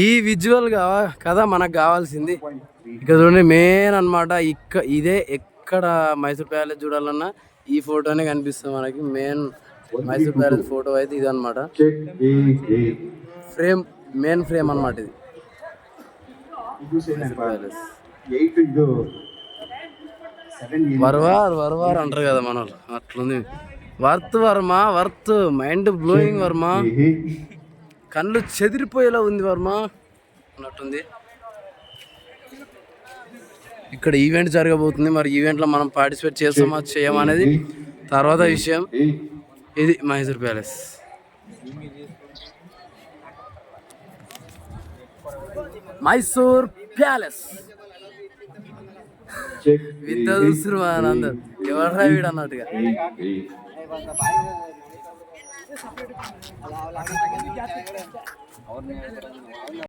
ఈ విజువల్ కదా మనకు కావాల్సింది. ఇక్కడ చూడండి మెయిన్ అనమాట. ఇదే ఎక్కడ మైసూర్ ప్యాలెస్ చూడాలన్నా ఈ ఫోటోనే కనిపిస్తుంది మనకి. మెయిన్ మైసూర్ ప్యాలెస్ ఫోటో అయితే ఇది అనమాట. ఫ్రేమ్, మెయిన్ ఫ్రేమ్ అనమాట ఇది. వరవార్ అంటారు కదా మన వాళ్ళు, అట్లుంది. Worth mind blowing Varma. కళ్ళు చెదిరిపోయేలా ఉంది వర్మ అన్నట్టుంది. ఇక్కడ ఈవెంట్ జరగబోతుంది. మరి ఈవెంట్లో మనం పార్టిసిపేట్ చేస్తామా చేయమనేది తర్వాత విషయం. ఇది మైసూర్ ప్యాలెస్. మైసూర్ ప్యాలెస్ వింత చూస్తురు అందరు. ఎవరు వీడు అన్నట్టుగా.